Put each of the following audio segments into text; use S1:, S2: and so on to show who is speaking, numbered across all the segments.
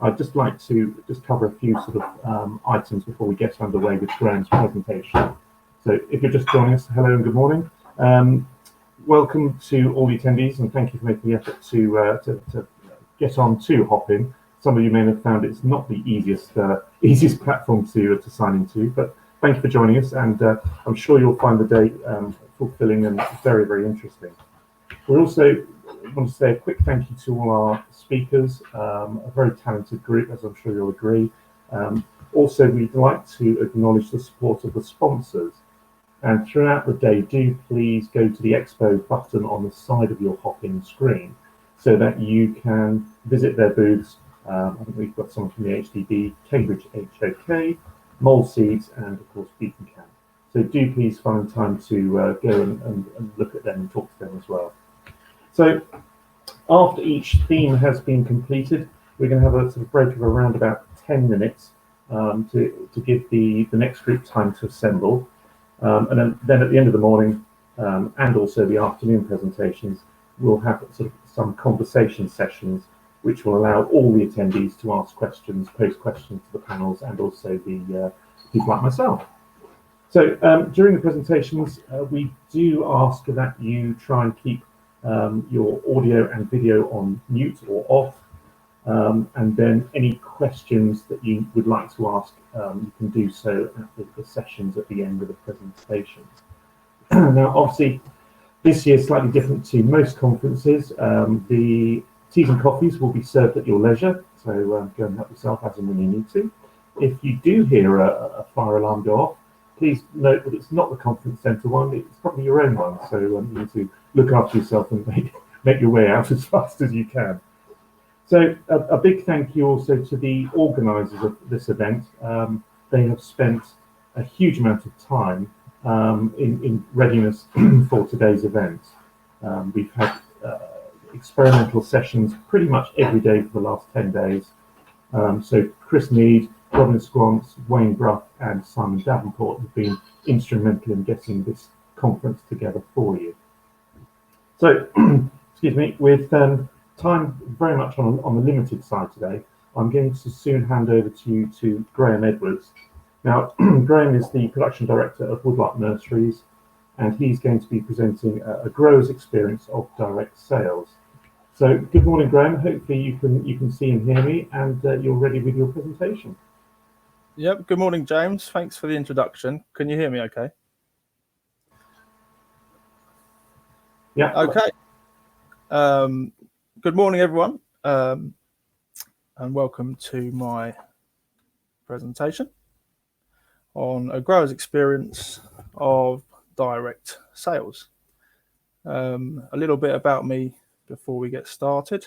S1: I'd just like to cover a few sort of items before we get underway with Graeme's presentation. So if you're just joining us, hello and good morning. Welcome to all the attendees, and thank you for making the effort to get on to Hopin. Some of you may have found it's not the easiest platform to sign into, but thank you for joining us, and I'm sure you'll find the day fulfilling and very, very interesting. We also want to say a quick thank you to all our speakers, a very talented group, as I'm sure you'll agree. Also, we'd like to acknowledge the support of the sponsors. And throughout the day, do please go to the Expo button on the side of your Hopin screen so that you can visit their booths. I think we've got some from the HDB, Cambridge HOK, Mole Seeds, and of course Beacon Camp. So do please find time to go and look at them and talk to them as well. So after each theme has been completed, we're going to have a sort of break of around about 10 minutes to give the next group time to assemble. And then at the end of the morning and also the afternoon presentations, we'll have sort of some conversation sessions which will allow all the attendees to ask questions, pose questions to the panels, and also the people like myself. So during the presentations, we do ask that you try and keep your audio and video on mute or off, and then any questions that you would like to ask, you can do so at the sessions at the end of the presentation. Now, obviously, this year is slightly different to most conferences. The teas and coffees will be served at your leisure, so go and help yourself as and when you need to. If you do hear a fire alarm go off, please note that it's not the conference centre one, it's probably your own one, so you need to look after yourself and make your way out as fast as you can. So a big thank you also to the organisers of this event. They have spent a huge amount of time in readiness for today's event. We've had experimental sessions pretty much every day for the last 10 days. So Chris Mead, Robin Squance, Wayne Bruff, and Simon Davenport have been instrumental in getting this conference together for you. So, excuse me, with time very much on the limited side today, I'm going to soon hand over to Graeme Edwards. Now, Graeme is the production director of Woodlark Nurseries, and he's going to be presenting a grower's experience of direct sales. So, good morning, Graeme. Hopefully, you can see and hear me, and you're ready with your presentation.
S2: Yep. Good morning, James. Thanks for the introduction. Can you hear me? Okay.
S1: Yeah.
S2: Okay. Good morning, everyone, and welcome to my presentation on a grower's experience of direct sales. A little bit about me before we get started.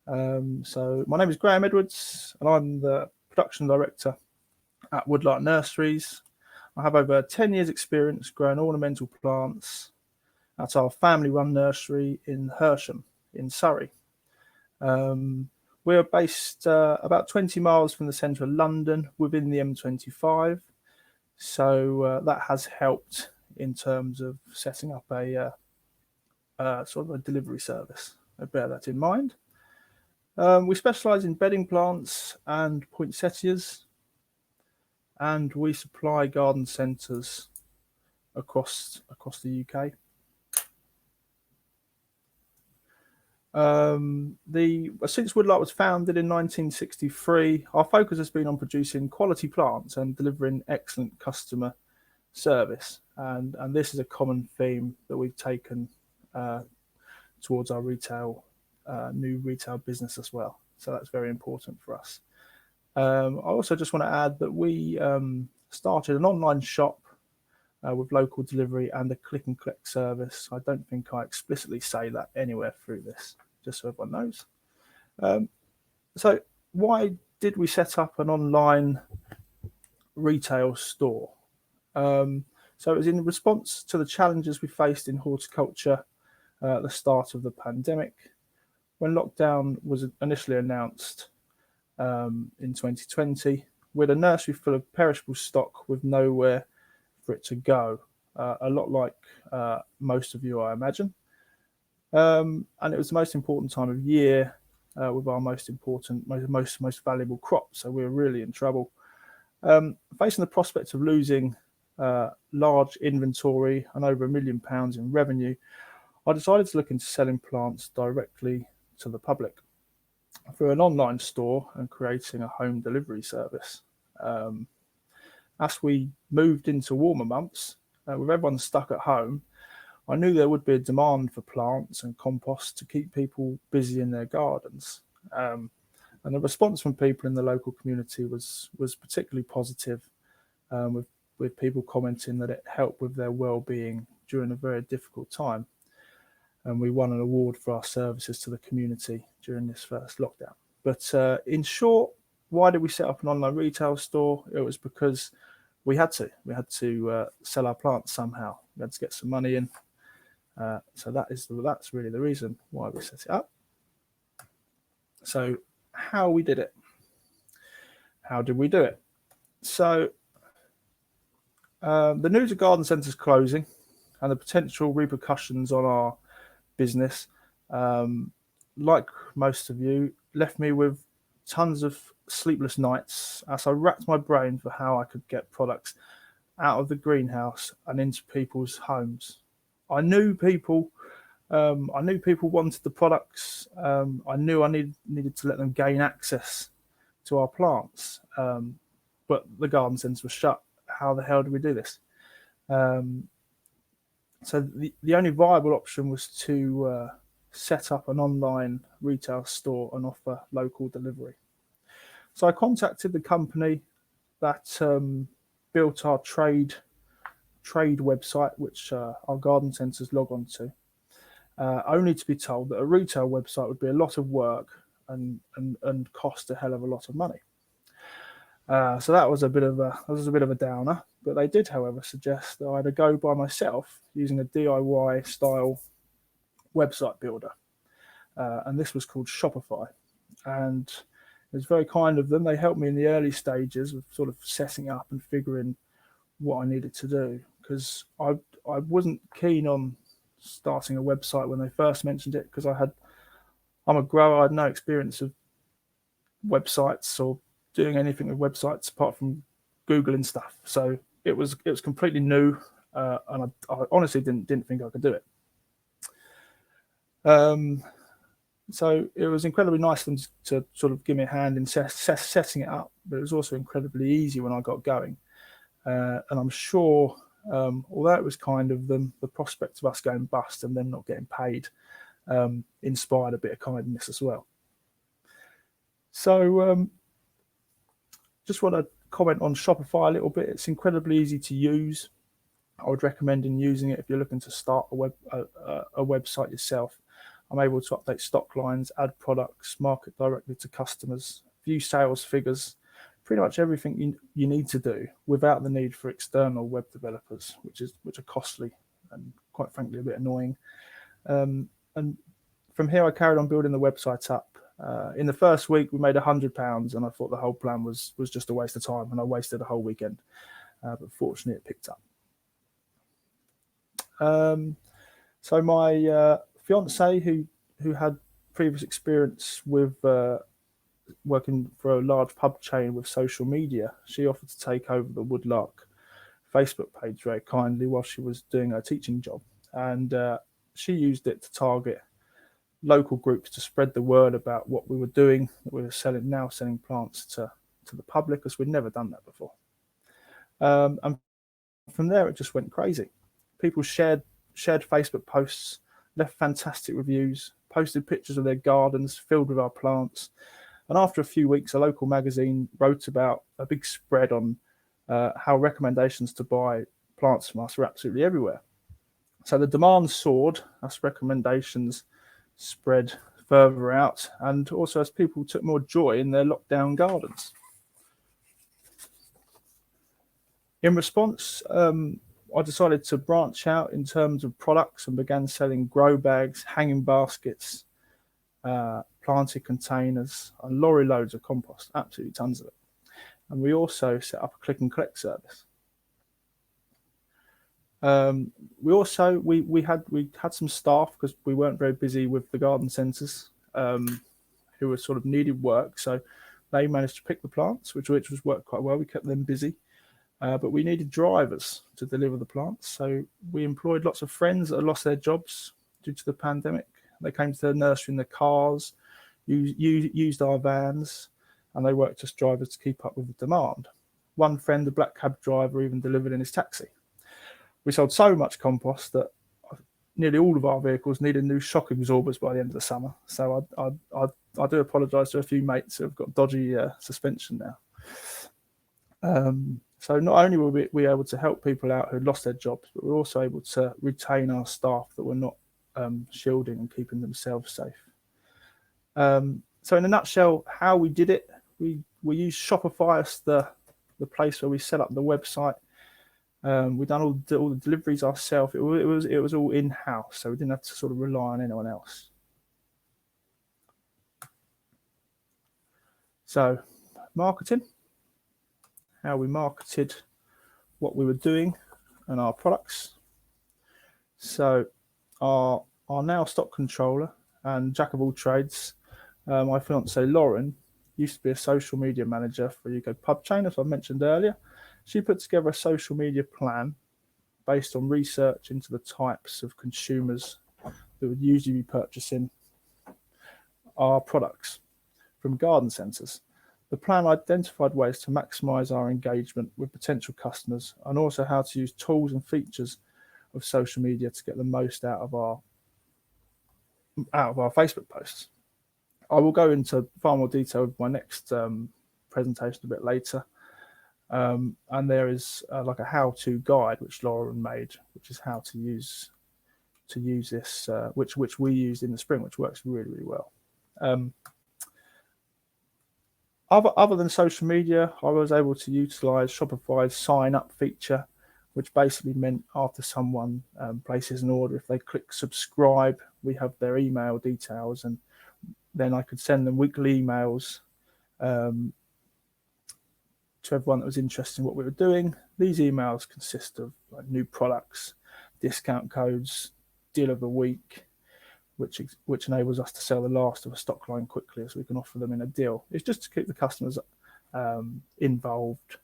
S2: So my name is Graeme Edwards, and I'm the production director at Woodlark Nurseries. I have over 10 years experience growing ornamental plants at our family-run nursery in Hersham in Surrey. We're based about 20 miles from the centre of London within the M25, so that has helped in terms of setting up a sort of a delivery service. I bear that in mind. We specialise in bedding plants and poinsettias, and we supply garden centres across the UK. Since Woodlark was founded in 1963, our focus has been on producing quality plants and delivering excellent customer service, and this is a common theme that we've taken towards our new retail business as well. So that's very important for us. I also just want to add that we started an online shop with local delivery and a click and collect service. I don't think I explicitly say that anywhere through this, just so everyone knows. So why did we set up an online retail store? So it was in response to the challenges we faced in horticulture at the start of the pandemic. When lockdown was initially announced in 2020, we had a nursery full of perishable stock with nowhere for it to go, a lot like most of you, I imagine. And it was the most important time of year with our most important, most valuable crop. So we were really in trouble. Facing the prospect of losing large inventory and over £1 million in revenue, I decided to look into selling plants directly to the public through an online store and creating a home delivery service. As we moved into warmer months, with everyone stuck at home, I knew there would be a demand for plants and compost to keep people busy in their gardens. And the response from people in the local community was particularly positive, with people commenting that it helped with their well-being during a very difficult time. And we won an award for our services to the community during this first lockdown. But in short, why did we set up an online retail store? It was because we had to. We had to sell our plants somehow. We had to get some money in. So that's really the reason why we set it up. So how we did it? How did we do it? So the news of garden centres closing and the potential repercussions on our business, like most of you, left me with tons of sleepless nights as I racked my brain for how I could get products out of the greenhouse and into people's homes. I knew people wanted the products. I knew I needed to let them gain access to our plants, but the garden centres were shut. How the hell do we do this? So the only viable option was to set up an online retail store and offer local delivery. So I contacted the company that built our trade website, which our garden centres log on to, only to be told that a retail website would be a lot of work and cost a hell of a lot of money. So that was a bit of a downer. But they did, however, suggest that I had a go by myself using a DIY style website builder, and this was called Shopify. And it was very kind of them. They helped me in the early stages of sort of setting up and figuring what I needed to do, because I wasn't keen on starting a website when they first mentioned it, because I'm a grower. I had no experience of websites or doing anything with websites apart from Googling stuff. So it was completely new, and I honestly didn't think I could do it. So it was incredibly nice of them to sort of give me a hand in setting it up, but it was also incredibly easy when I got going. And I'm sure, although it was kind of the prospect of us going bust and them not getting paid, inspired a bit of kindness as well. So just want to comment on Shopify a little bit. It's incredibly easy to use. I would recommend using it if you're looking to start a website yourself. I'm able to update stock lines, add products, market directly to customers, view sales figures, pretty much everything you need to do without the need for external web developers, which are costly and quite frankly a bit annoying. And from here, I carried on building the website up. In the first week, we made £100, and I thought the whole plan was just a waste of time, and I wasted a whole weekend. But fortunately, it picked up. So my fiance, who had previous experience with working for a large pub chain with social media, she offered to take over the Woodlark Facebook page very kindly while she was doing her teaching job, and she used it to target local groups to spread the word about what we were doing, that we were selling plants to the public, because we'd never done that before. And from there, it just went crazy. People shared Facebook posts, left fantastic reviews, posted pictures of their gardens filled with our plants. And after a few weeks, a local magazine wrote about a big spread on how recommendations to buy plants from us were absolutely everywhere. So the demand soared as recommendations spread further out, and also as people took more joy in their lockdown gardens. In response, I decided to branch out in terms of products and began selling grow bags, hanging baskets, planted containers, and lorry loads of compost, absolutely tons of it. And we also set up a click and collect service. We had some staff because we weren't very busy with the garden centres. who were sort of needed work. So they managed to pick the plants, which was worked quite well. We kept them busy. But we needed drivers to deliver the plants. So we employed lots of friends that had lost their jobs due to the pandemic. They came to the nursery in their cars, used our vans, and they worked as drivers to keep up with the demand. One friend, a black cab driver, even delivered in his taxi. We sold so much compost that nearly all of our vehicles needed new shock absorbers by the end of the summer. So I do apologise to a few mates who have got dodgy suspension now. So not only were we able to help people out who lost their jobs, but we're also able to retain our staff that were not shielding and keeping themselves safe. So in a nutshell, how we did it, we used Shopify as the place where we set up the website. We done all the deliveries ourselves. It was all in-house, so we didn't have to sort of rely on anyone else. So marketing, how we marketed what we were doing and our products. So our now stock controller and jack of all trades, my fiance Lauren, used to be a social media manager for a UK pub chain, as I mentioned earlier. She put together a social media plan based on research into the types of consumers that would usually be purchasing our products from garden centres. The plan identified ways to maximise our engagement with potential customers and also how to use tools and features of social media to get the most out of our Facebook posts. I will go into far more detail with my next presentation a bit later. And there is like a how-to guide which Lauren made, which is how to use this, which we used in the spring, which works really, really well. Other than social media, I was able to utilize Shopify's sign-up feature, which basically meant after someone places an order, if they click subscribe, we have their email details, and then I could send them weekly emails to everyone that was interested in what we were doing. These emails consist of like new products, discount codes, deal of the week, which enables us to sell the last of a stock line quickly so we can offer them in a deal. It's just to keep the customers involved.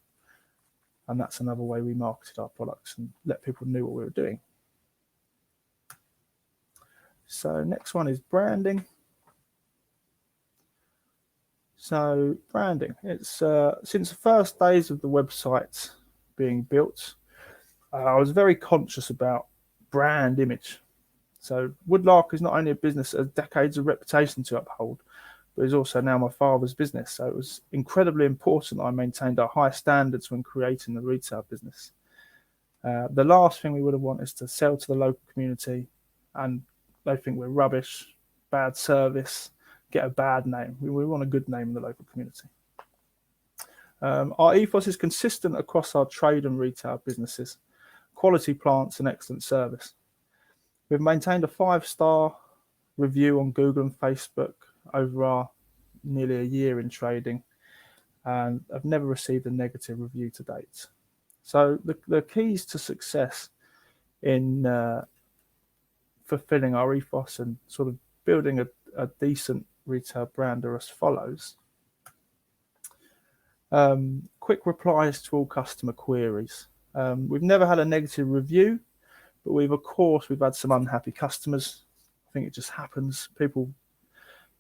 S2: And that's another way we marketed our products and let people know what we were doing. So next one is branding. So branding, it's since the first days of the website being built, I was very conscious about brand image. So Woodlark is not only a business that has decades of reputation to uphold, but is also now my father's business. So it was incredibly important that I maintained our high standards when creating the retail business. The last thing we would have wanted is to sell to the local community and they think we're rubbish, bad service, get a bad name. We want a good name in the local community. Our ethos is consistent across our trade and retail businesses, quality plants and excellent service. We've maintained a 5-star review on Google and Facebook over our nearly a year in trading, and I've never received a negative review to date. So the keys to success in fulfilling our ethos and sort of building a decent retail brand are as follows. Quick replies to all customer queries. We've never had a negative review, but we've had some unhappy customers. I think it just happens. People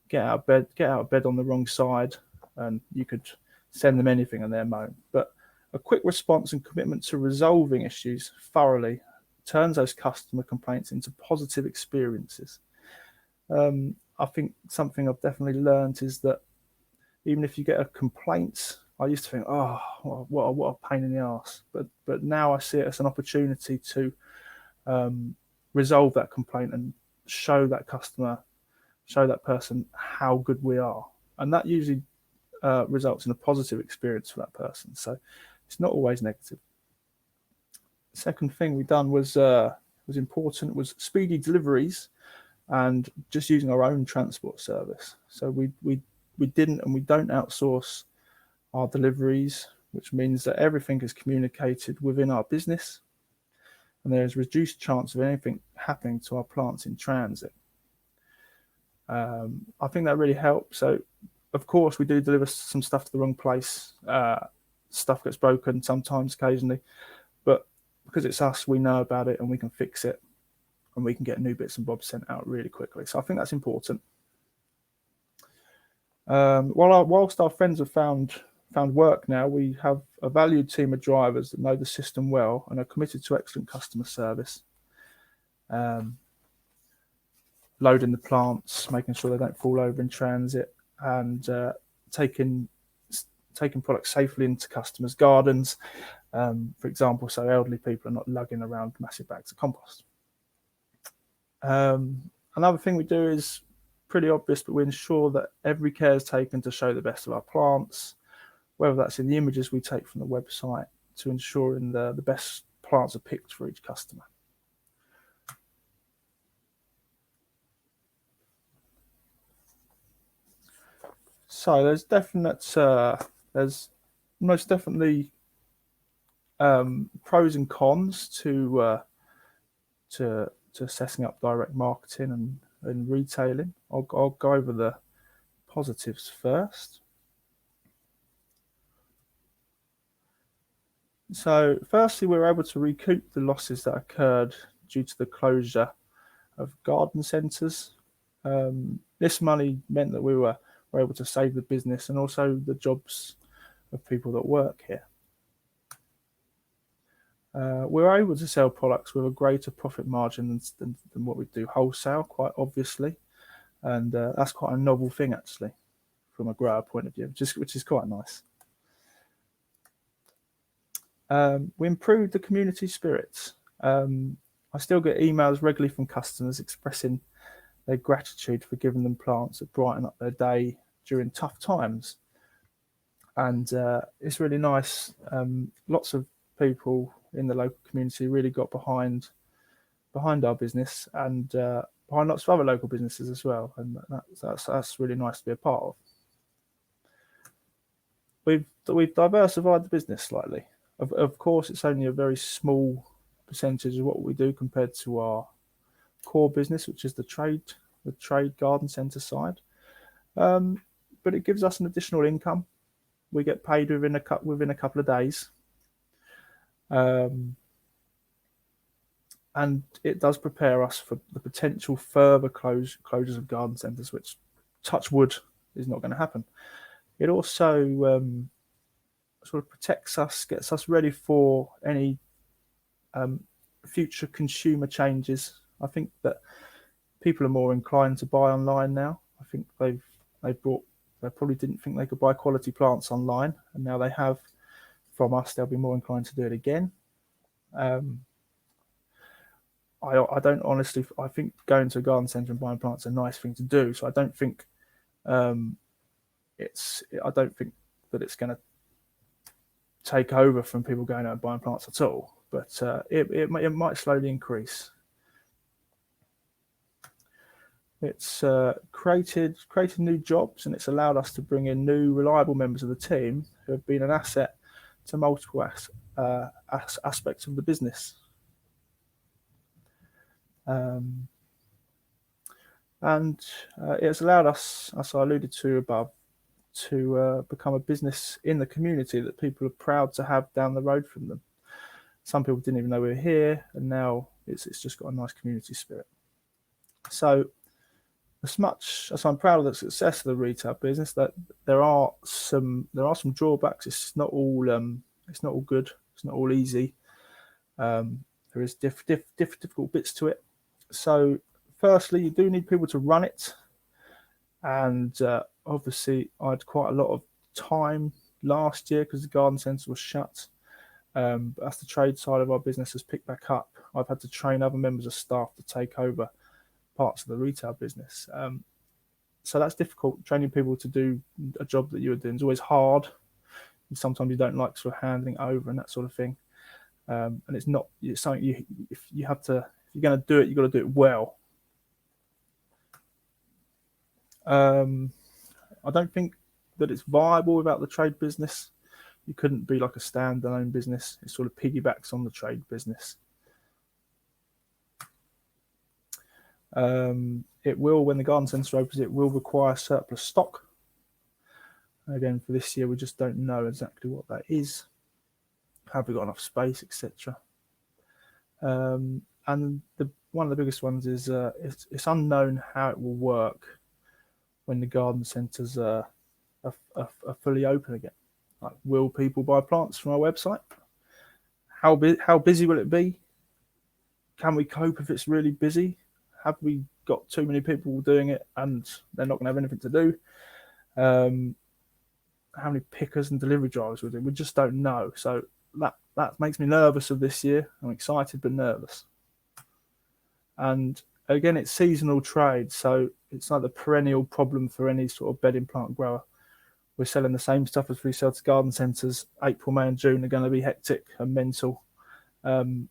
S2: get out of bed on the wrong side, and you could send them anything and they're moan. But a quick response and commitment to resolving issues thoroughly turns those customer complaints into positive experiences. I think something I've definitely learned is that even if you get a complaint, I used to think, oh, what a pain in the ass. But now I see it as an opportunity to resolve that complaint and show that person how good we are. And that usually results in a positive experience for that person. So it's not always negative. Second thing we done was important was speedy deliveries and just using our own transport service. So we didn't and we don't outsource our deliveries, which means that everything is communicated within our business and there is reduced chance of anything happening to our plants in transit. I think that really helps. So, of course, we do deliver some stuff to the wrong place. Stuff gets broken sometimes, occasionally, but because it's us, we know about it and we can fix it, and we can get new bits and bobs sent out really quickly. So I think that's important. Whilst our friends have found work now, we have a valued team of drivers that know the system well and are committed to excellent customer service. Loading the plants, making sure they don't fall over in transit, and taking products safely into customers' gardens, for example, so elderly people are not lugging around massive bags of compost. Another thing we do is pretty obvious, but we ensure that every care is taken to show the best of our plants, whether that's in the images we take from the website to ensuring the best plants are picked for each customer. So there's most definitely pros and cons to setting up direct marketing and retailing. I'll go over the positives first. So firstly, we were able to recoup the losses that occurred due to the closure of garden centres. This money meant that we were able to save the business and also the jobs of people that work here. We were able to sell products with a greater profit margin than what we do wholesale, quite obviously, and that's quite a novel thing actually from a grower point of view, which is quite nice. We improved the community spirits. I still get emails regularly from customers expressing their gratitude for giving them plants that brighten up their day during tough times. And it's really nice. Lots of people in the local community really got behind our business and behind lots of other local businesses as well. And that's really nice to be a part of. We've diversified the business slightly. Of course, it's only a very small percentage of what we do compared to our core business, which is the trade garden centre side. But it gives us an additional income. We get paid within a couple of days, and it does prepare us for the potential further closures of garden centres, which, touch wood, is not going to happen. It also sort of protects us, gets us ready for any future consumer changes. I think that people are more inclined to buy online now. I think they probably didn't think they could buy quality plants online, and now they have from us. They'll be more inclined to do it again. I don't honestly. I think going to a garden centre and buying plants is a nice thing to do. So I don't think it's going to take over from people going out and buying plants at all. But it might slowly increase. It's created new jobs, and it's allowed us to bring in new, reliable members of the team who have been an asset to multiple aspects of the business. And it's allowed us, as I alluded to above, to become a business in the community that people are proud to have down the road from them. Some people didn't even know we were here, and now it's just got a nice community spirit. So, as much as I'm proud of the success of the retail business, that there are some drawbacks. It's not all good. It's not all easy. There is difficult bits to it. So, firstly, you do need people to run it, and obviously, I had quite a lot of time last year because the garden centre was shut. But as the trade side of our business has picked back up, I've had to train other members of staff to take over parts of the retail business. So that's difficult. Training people to do a job that you're doing is always hard. Sometimes you don't like sort of handing over and that sort of thing. And it's something if you're going to do it, you've got to do it well. I don't think that it's viable without the trade business. You couldn't be like a standalone business. It sort of piggybacks on the trade business. it will, when the garden centre opens, it will require surplus stock. Again, for this year, we just don't know exactly what that is. Have we got enough space, etc. And one of the biggest ones is it's unknown how it will work when the garden centres are fully open again. Like, will people buy plants from our website? How busy will it be? Can we cope if it's really busy? Have we got too many people doing it and they're not going to have anything to do? How many pickers and delivery drivers will do? We just don't know. So that makes me nervous of this year. I'm excited but nervous. And again, it's seasonal trade, so it's like the perennial problem for any sort of bedding plant grower. We're selling the same stuff as we sell to garden centres. April, May and June are going to be hectic and mental. And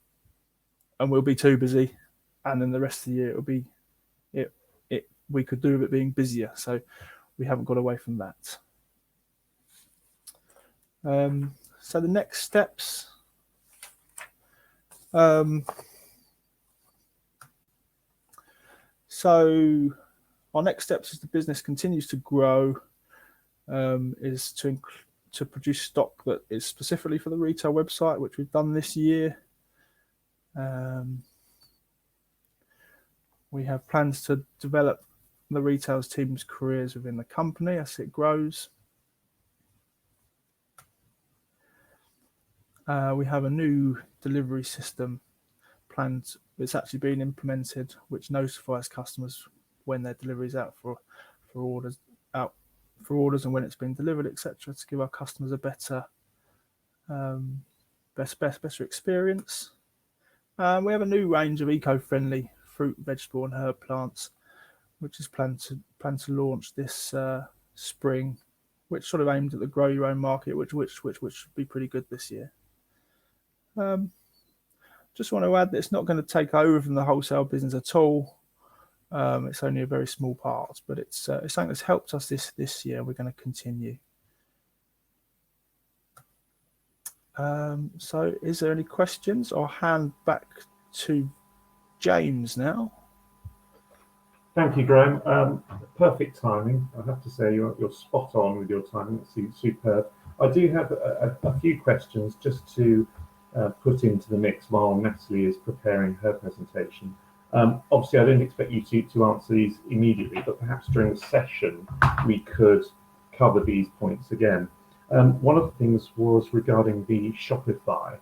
S2: we'll be too busy. And then the rest of the year, it'll be we could do with it being busier. So we haven't got away from that. So the next steps. So our next steps as the business continues to grow is to produce stock that is specifically for the retail website, which we've done this year. We have plans to develop the retail team's careers within the company as it grows. We have a new delivery system planned. It's actually been implemented, which notifies customers when their delivery is out for orders, and when it's been delivered, etc., to give our customers a better experience. We have a new range of eco-friendly fruit, vegetable, and herb plants, which is planned to launch this spring, which sort of aimed at the grow your own market, which should be pretty good this year. Just want to add that it's not going to take over from the wholesale business at all. It's only a very small part, but it's something that's helped us this year. We're going to continue. So is there any questions? I'll hand back to James now.
S1: Thank you, Graeme. Perfect timing. I have to say you're spot on with your timing. It's superb. I do have a few questions just to put into the mix while Natalie is preparing her presentation. Obviously, I don't expect you to answer these immediately, but perhaps during the session we could cover these points again. One of the things was regarding the Shopify.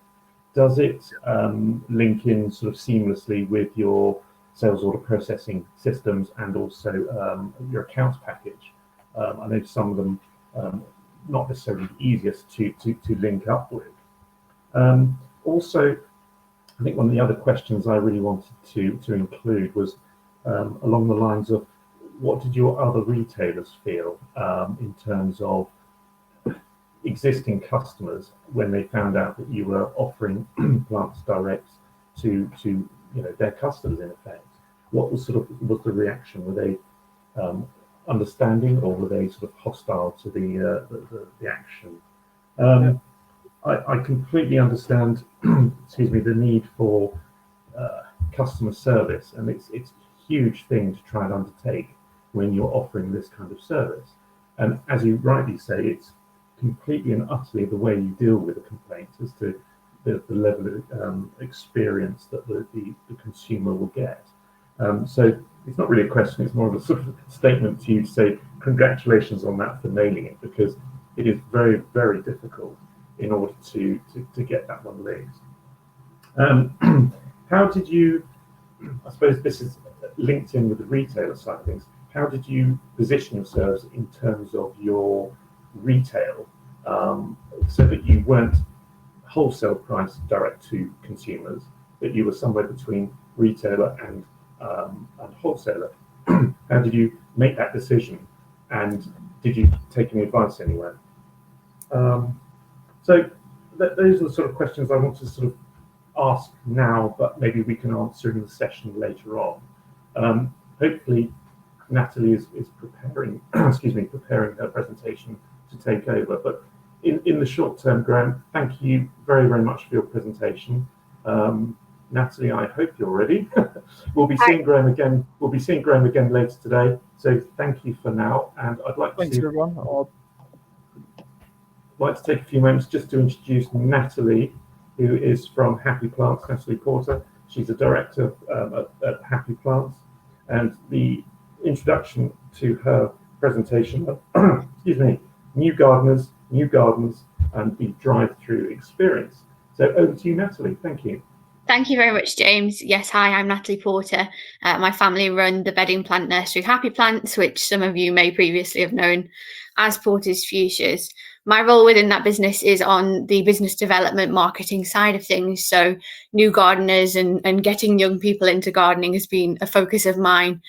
S1: Does it link in sort of seamlessly with your sales order processing systems and also your accounts package? I know some of them not necessarily the easiest to link up with. Also, I think one of the other questions I really wanted to include was along the lines of what did your other retailers feel in terms of existing customers when they found out that you were offering plants direct to their customers in effect? What was the reaction? Were they understanding, or were they sort of hostile to the action? I completely understand, excuse me, the need for customer service, and it's a huge thing to try and undertake when you're offering this kind of service. And as you rightly say, it's completely and utterly the way you deal with a complaint as to the level of experience that the consumer will get. So it's not really a question, it's more of a sort of statement to you to say congratulations on that for nailing it, because it is very, very difficult in order to get that one linked. How did you, I suppose this is linked in with the retailer side of things, how did you position yourselves in terms of your retail so that you weren't wholesale price direct to consumers, that you were somewhere between retailer and wholesaler? How did you make that decision, and did you take any advice anywhere? So those are the sort of questions I want to sort of ask now, but maybe we can answer in the session later on. Hopefully Natalie is preparing preparing her presentation to take over, but in the short term, Graeme, thank you very, very much for your presentation. Natalie, I hope you're ready. We'll be seeing Graeme again. We'll be seeing Graeme again later today. So thank you for now. And I'd like
S2: Thanks, everyone.
S1: like to take a few moments just to introduce Natalie, who is from Happy Plants, Natalie Porter. She's a director at Happy Plants. And the introduction to her presentation of, excuse me, new gardeners, new gardens, and the drive-through experience. So over to you, Natalie. Thank you.
S3: Thank you very much, James. Yes, hi, I'm Natalie Porter. My family run the bedding plant nursery Happy Plants, which some of you may previously have known as Porter's Fuchsias. My role within that business is on the business development marketing side of things. So new gardeners and getting young people into gardening has been a focus of mine,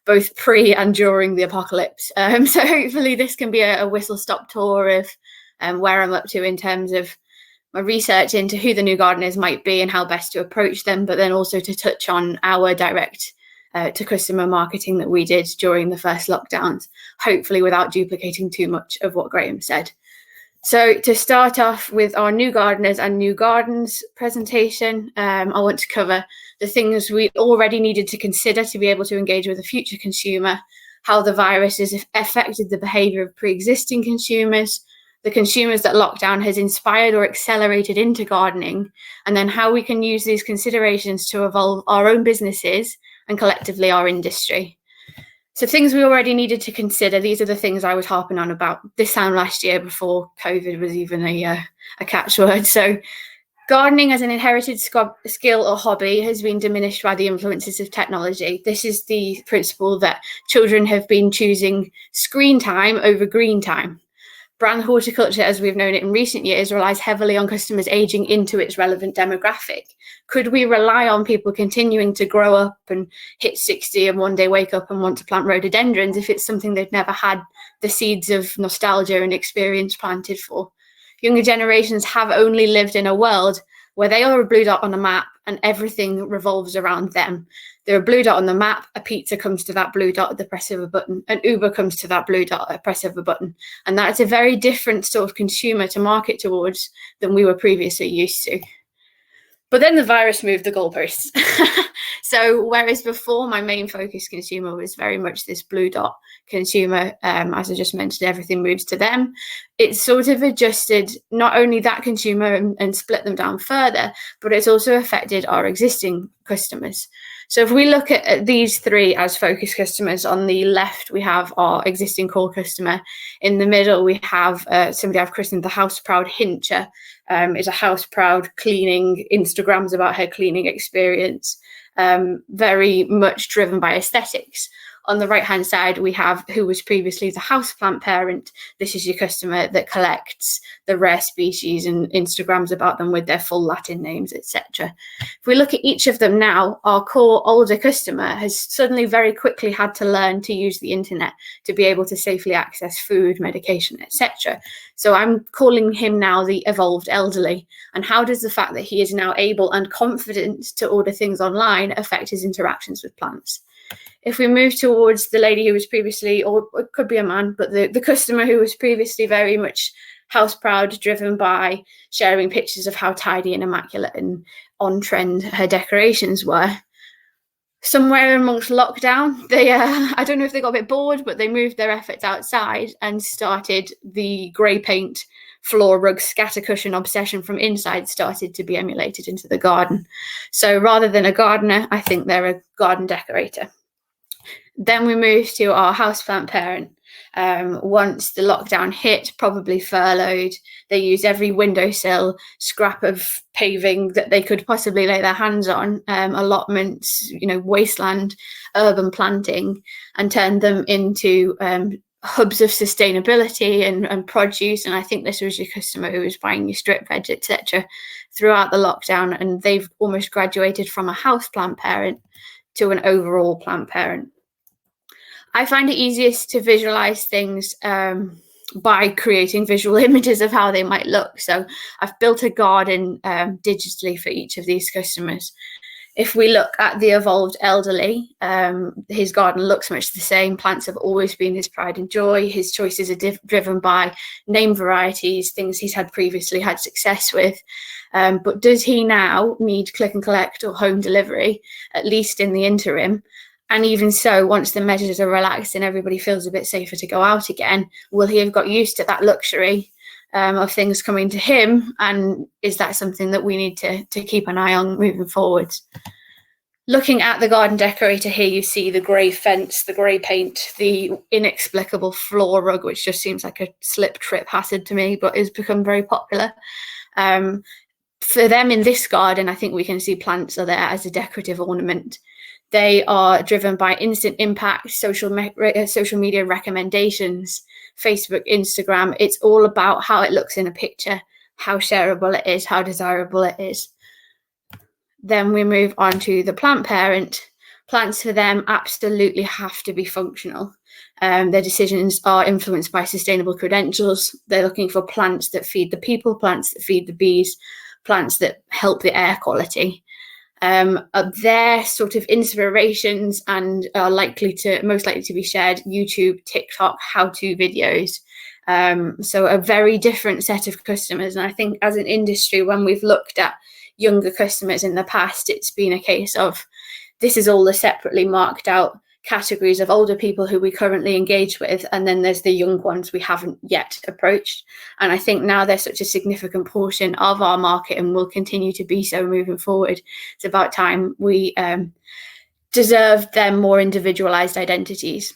S3: both pre and during the apocalypse. So hopefully this can be a whistle-stop tour of where I'm up to in terms of my research into who the new gardeners might be and how best to approach them, but then also to touch on our direct to customer marketing that we did during the first lockdowns, hopefully without duplicating too much of what Graeme said. So to start off with our new gardeners and new gardens presentation, I want to cover the things we already needed to consider to be able to engage with a future consumer, how the virus has affected the behaviour of pre-existing consumers, the consumers that lockdown has inspired or accelerated into gardening, and then how we can use these considerations to evolve our own businesses and collectively our industry. So things we already needed to consider, these are the things I was harping on about this time last year before COVID was even a catchword. So gardening as an inherited skill or hobby has been diminished by the influences of technology. This is the principle that children have been choosing screen time over green time. Brand horticulture, as we've known it in recent years, relies heavily on customers aging into its relevant demographic. Could we rely on people continuing to grow up and hit 60 and one day wake up and want to plant rhododendrons if it's something they've never had the seeds of nostalgia and experience planted for? Younger generations have only lived in a world where they are a blue dot on a map and everything revolves around them. They're a blue dot on the map, a pizza comes to that blue dot at the press of a button, an Uber comes to that blue dot at the press of a button. And that's a very different sort of consumer to market towards than we were previously used to. But then the virus moved the goalposts. So whereas before my main focus consumer was very much this blue dot consumer, as I just mentioned, everything moves to them. It's sort of adjusted not only that consumer and split them down further, but it's also affected our existing customers. So if we look at these three as focus customers, on the left, we have our existing core customer. In the middle, we have somebody I've christened the house proud hincher. Is a house proud cleaning, Instagrams about her cleaning experience, very much driven by aesthetics. On the right-hand side, we have who was previously the houseplant parent. This is your customer that collects the rare species and Instagrams about them with their full Latin names, etc. If we look at each of them now, our core older customer has suddenly very quickly had to learn to use the internet to be able to safely access food, medication, etc. So I'm calling him now the evolved elderly. And how does the fact that he is now able and confident to order things online affect his interactions with plants? If we move towards the lady who was previously, or it could be a man, but the customer who was previously very much house proud, driven by sharing pictures of how tidy and immaculate and on trend her decorations were. Somewhere amongst lockdown, they, I don't know if they got a bit bored, but they moved their efforts outside and started the grey paint floor rug scatter cushion obsession from inside started to be emulated into the garden. So rather than a gardener, I think they're a garden decorator. Then we move to our houseplant parent. Once the lockdown hit, probably furloughed, they used every windowsill, scrap of paving that they could possibly lay their hands on, allotments, wasteland, urban planting, and turned them into hubs of sustainability and produce. And I think this was your customer who was buying your strip veg, etc., throughout the lockdown. And they've almost graduated from a houseplant parent to an overall plant parent. I find it easiest to visualize things by creating visual images of how they might look. So I've built a garden digitally for each of these customers. If we look at the evolved elderly, his garden looks much the same. Plants have always been his pride and joy. His choices are driven by name varieties, things he's had previously had success with. But does he now need click and collect or home delivery, at least in the interim? And even so, once the measures are relaxed and everybody feels a bit safer to go out again, will he have got used to that luxury of things coming to him? And is that something that we need to keep an eye on moving forwards? Looking at the garden decorator here, you see the grey fence, the grey paint, the inexplicable floor rug, which just seems like a slip trip hazard to me, but has become very popular. For them in this garden, I think we can see plants are there as a decorative ornament. They are driven by instant impact, social media recommendations, Facebook, Instagram. It's all about how it looks in a picture, how shareable it is, how desirable it is. Then we move on to the plant parent. Plants for them absolutely have to be functional. Their decisions are influenced by sustainable credentials. They're looking for plants that feed the people, plants that feed the bees, plants that help the air quality. Their sort of inspirations and are most likely to be shared YouTube, TikTok, how-to videos. So a very different set of customers. And I think as an industry, when we've looked at younger customers in the past, it's been a case of this is all the separately marked out categories of older people who we currently engage with, and then there's the young ones we haven't yet approached. And I think now they're such a significant portion of our market and will continue to be so moving forward. It's about time we deserve them more individualized identities.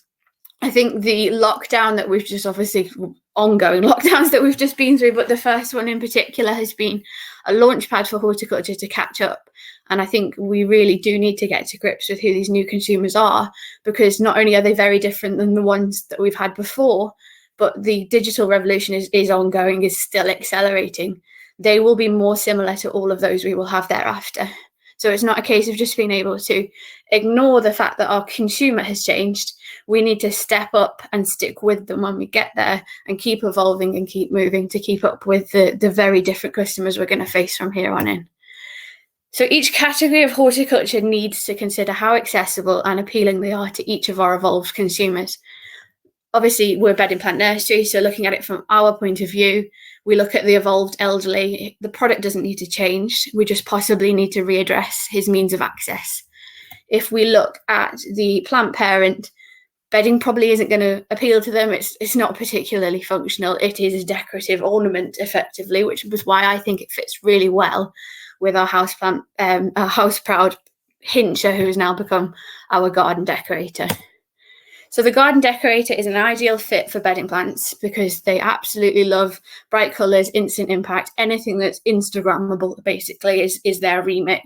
S3: I think the lockdown that we've just obviously ongoing lockdowns that we've just been through, but the first one in particular has been a launch pad for horticulture to catch up. And I think we really do need to get to grips with who these new consumers are, because not only are they very different than the ones that we've had before, but the digital revolution is ongoing, is still accelerating. They will be more similar to all of those we will have thereafter. So it's not a case of just being able to ignore the fact that our consumer has changed. We need to step up and stick with them when we get there and keep evolving and keep moving to keep up with the very different customers we're going to face from here on in. So each category of horticulture needs to consider how accessible and appealing they are to each of our evolved consumers. Obviously, we're bedding plant nursery, so looking at it from our point of view, we look at the evolved elderly. The product doesn't need to change. We just possibly need to readdress his means of access. If we look at the plant parent, bedding probably isn't going to appeal to them. It's not particularly functional. It is a decorative ornament, effectively, which was why I think it fits really well with our houseplant, our house-proud Hincher, who has now become our garden decorator. So the garden decorator is an ideal fit for bedding plants because they absolutely love bright colours, instant impact. Anything that's Instagrammable basically is their remit.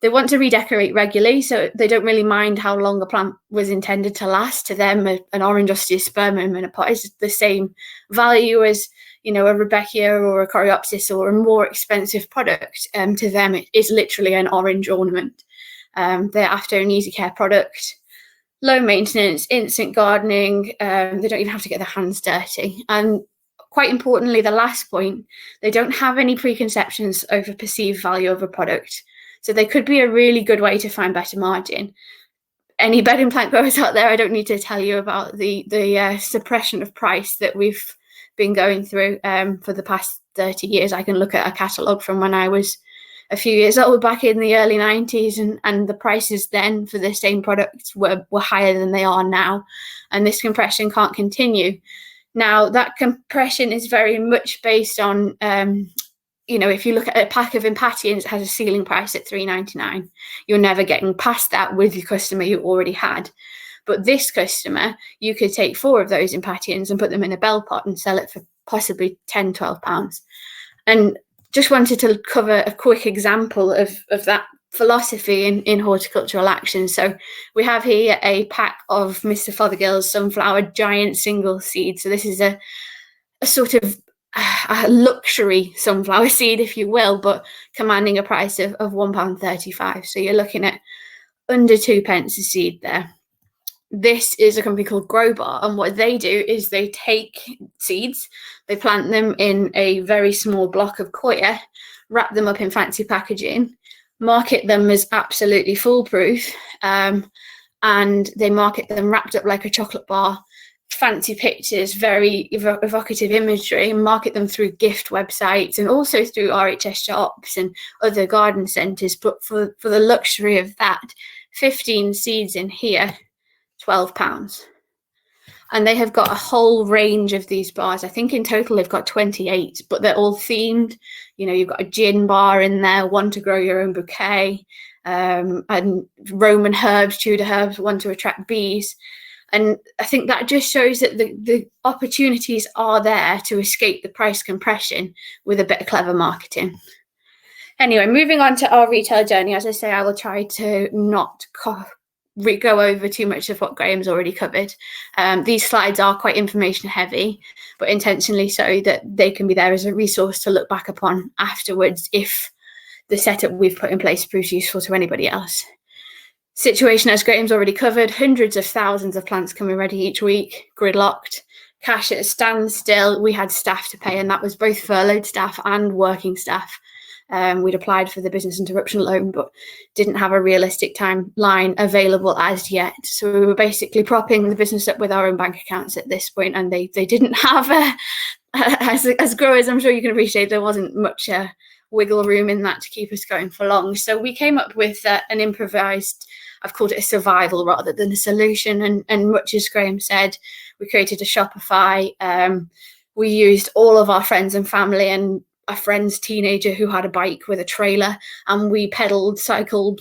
S3: They want to redecorate regularly, so they don't really mind how long a plant was intended to last. To them, an orange osteospermum in a pot is the same value as, a Rudbeckia or a Coreopsis or a more expensive product. To them, it is literally an orange ornament. They're after an easy care product. Low maintenance, instant gardening. They don't even have to get their hands dirty. And quite importantly, the last point, they don't have any preconceptions over perceived value of a product. So they could be a really good way to find better margin. Any bedding plant growers out there, I don't need to tell you about the suppression of price that we've been going through for the past 30 years. I can look at a catalogue from when I was a few years old back in the early 90s, and the prices then for the same products were higher than they are now. And this compression can't continue. Now, that compression is very much based on, if you look at a pack of Impatiens, it has a ceiling price at $3.99. You're never getting past that with the customer you already had. But this customer, you could take 4 of those Impatiens and put them in a bell pot and sell it for possibly £10, £12. And just wanted to cover a quick example of that philosophy in horticultural action. So we have here a pack of Mr. Fothergill's sunflower giant single seed. So this is a sort of a luxury sunflower seed, if you will, but commanding a price of £1.35. So you're looking at under 2p a seed there. This is a company called Growbar, and what they do is they take seeds, they plant them in a very small block of coir, wrap them up in fancy packaging, market them as absolutely foolproof, and they market them wrapped up like a chocolate bar, fancy pictures, very evocative imagery, and market them through gift websites and also through RHS shops and other garden centres. But for the luxury of that, 15 seeds in here, £12. And they have got a whole range of these bars. I think in total they've got 28, but they're all themed. You know, you've got a gin bar in there, one to grow your own bouquet, and Roman herbs, Tudor herbs, one to attract bees. And I think that just shows that the opportunities are there to escape the price compression with a bit of clever marketing. Anyway, moving on to our retail journey. As I say, I will try to not go over too much of what Graeme's already covered. These slides are quite information heavy, but intentionally so that they can be there as a resource to look back upon afterwards if the setup we've put in place proves useful to anybody else. Situation, as Graeme's already covered, hundreds of thousands of plants coming ready each week, gridlocked, cash at a standstill. We had staff to pay, and that was both furloughed staff and working staff. We'd applied for the business interruption loan, but didn't have a realistic timeline available as yet. So we were basically propping the business up with our own bank accounts at this point, and they didn't have, as growers, I'm sure you can appreciate, there wasn't much wiggle room in that to keep us going for long. So we came up with an improvised, I've called it a survival rather than a solution. And much as Graeme said, we created a Shopify. We used all of our friends and family and a friend's teenager who had a bike with a trailer, and we pedaled, cycled,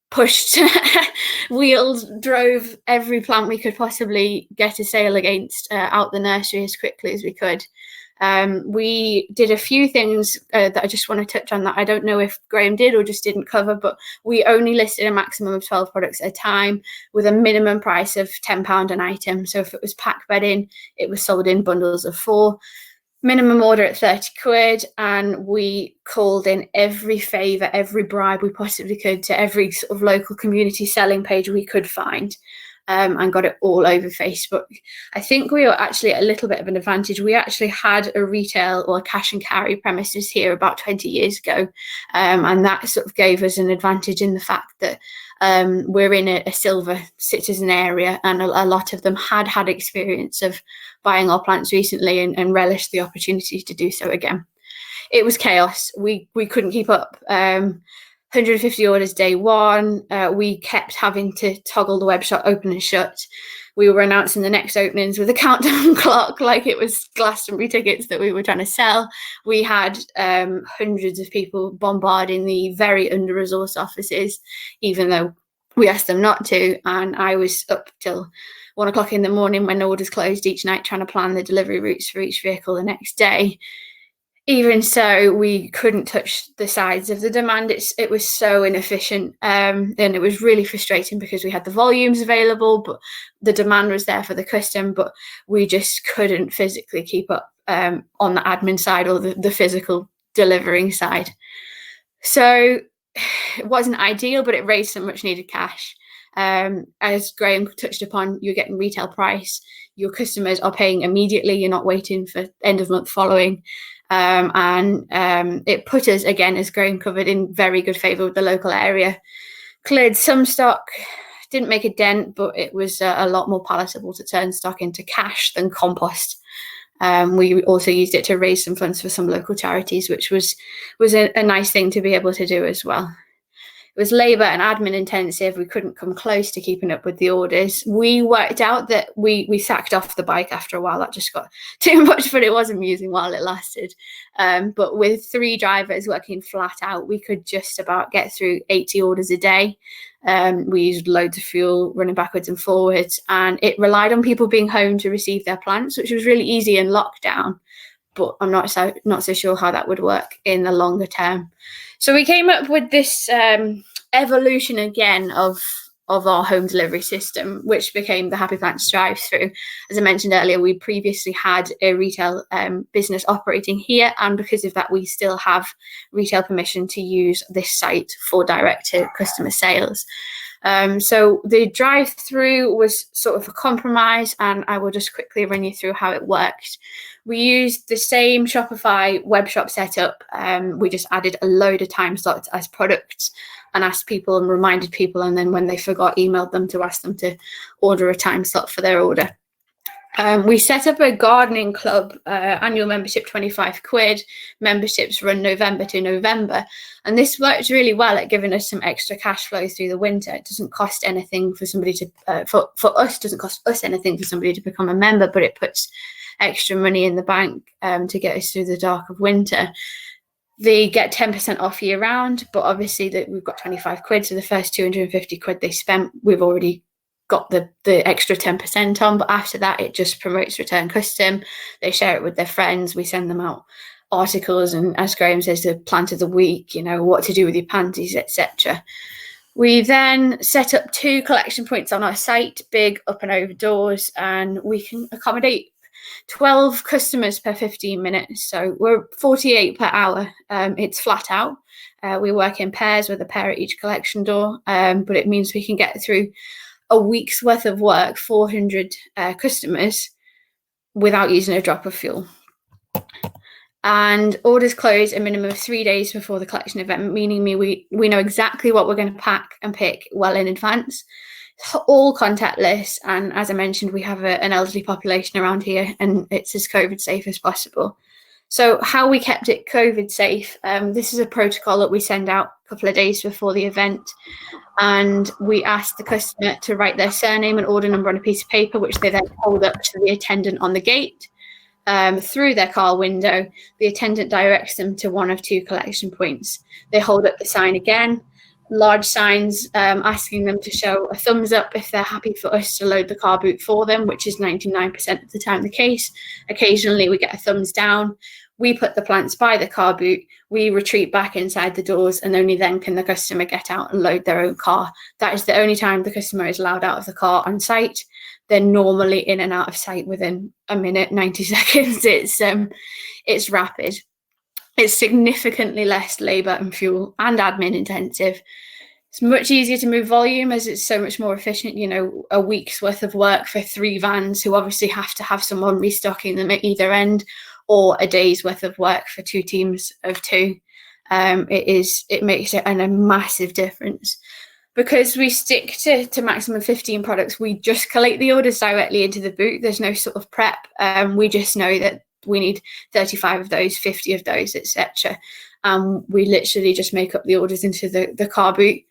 S3: pushed, wheeled, drove every plant we could possibly get a sale against out the nursery as quickly as we could. We did a few things that I just want to touch on that I don't know if Graeme did or just didn't cover, but we only listed a maximum of 12 products at a time with a minimum price of £10 an item. So if it was pack bedding, it was sold in bundles of 4. Minimum order at 30 quid, and we called in every favour, every bribe we possibly could to every sort of local community selling page we could find, and got it all over Facebook. I think we were actually at a little bit of an advantage. We actually had a retail or cash and carry premises here about 20 years ago, and that sort of gave us an advantage in the fact that we're in a silver citizen area, and a lot of them had experience of buying our plants recently and relished the opportunity to do so again. It was chaos. We couldn't keep up. 150 orders day one. We kept having to toggle the web shop open and shut. We were announcing the next openings with a countdown clock like it was Glastonbury tickets that we were trying to sell. We had hundreds of people bombarding the very under-resourced offices, even though we asked them not to. And I was up till 1 o'clock in the morning when orders closed each night trying to plan the delivery routes for each vehicle the next day. Even so, we couldn't touch the sides of the demand. It was so inefficient, and it was really frustrating because we had the volumes available, but the demand was there for the custom, but we just couldn't physically keep up on the admin side or the physical delivering side. So it wasn't ideal, but it raised some much needed cash. As Graeme touched upon, you're getting retail price. Your customers are paying immediately. You're not waiting for end of month following. And it put us, again, as Graeme covered, in very good favour with the local area. Cleared some stock, didn't make a dent, but it was a lot more palatable to turn stock into cash than compost. We also used it to raise some funds for some local charities, which was a nice thing to be able to do as well. It was labour and admin intensive. We couldn't come close to keeping up with the orders. We worked out that we sacked off the bike after a while. That just got too much, but it was amusing while it lasted. But with 3 drivers working flat out, we could just about get through 80 orders a day. We used loads of fuel running backwards and forwards, and it relied on people being home to receive their plants, which was really easy in lockdown. But I'm not so sure how that would work in the longer term. So we came up with this evolution again of our home delivery system, which became the Happy Plants drive-through. As I mentioned earlier, we previously had a retail business operating here, and because of that, we still have retail permission to use this site for direct-to-customer sales. So the drive-through was sort of a compromise, and I will just quickly run you through how it worked. We used the same Shopify web shop setup. We just added a load of time slots as products. and asked people and reminded people, and then when they forgot, emailed them to ask them to order a time slot for their order. We set up a gardening club, annual membership £25. Memberships run November to November, and this works really well at giving us some extra cash flow through the winter. It doesn't cost anything for somebody to, for us, doesn't cost us anything for somebody to become a member, but it puts extra money in the bank to get us through the dark of winter. They get 10% off year round, but obviously that we've got £25, so the first £250 they spent, we've already got the extra 10% on. But after that, it just promotes return custom. They share it with their friends. We send them out articles, and as Graeme says, the plant of the week, you know, what to do with your pansies, etc. We then set up 2 collection points on our site, big up and over doors, and we can accommodate 12 customers per 15 minutes. So we're 48 per hour. It's flat out. We work in pairs with a pair at each collection door, but it means we can get through a week's worth of work, 400 customers, without using a drop of fuel. And orders close a minimum of 3 days before the collection event, meaning we know exactly what we're going to pack and pick well in advance. All contactless, and as I mentioned, we have an elderly population around here, and it's as COVID safe as possible. So how we kept it COVID safe, this is a protocol that we send out a couple of days before the event, and we ask the customer to write their surname and order number on a piece of paper, which they then hold up to the attendant on the gate. Through their car window, the attendant directs them to one of 2 collection points. They hold up the sign again, large signs asking them to show a thumbs up if they're happy for us to load the car boot for them, which is 99% of the time the case. Occasionally we get a thumbs down. We put the plants by the car boot, we retreat back inside the doors, and only then can the customer get out and load their own car. That is the only time the customer is allowed out of the car on site. They're normally in and out of sight within a minute, 90 seconds. It's rapid. It's significantly less labour and fuel and admin intensive. It's much easier to move volume as it's so much more efficient. You know, a week's worth of work for 3 vans who obviously have to have someone restocking them at either end, or a day's worth of work for 2 teams of 2. It makes it a massive difference. Because we stick to maximum 15 products, we just collate the orders directly into the boot. There's no sort of prep. We just know that we need 35 of those, 50 of those, etc. We literally just make up the orders into the car boot.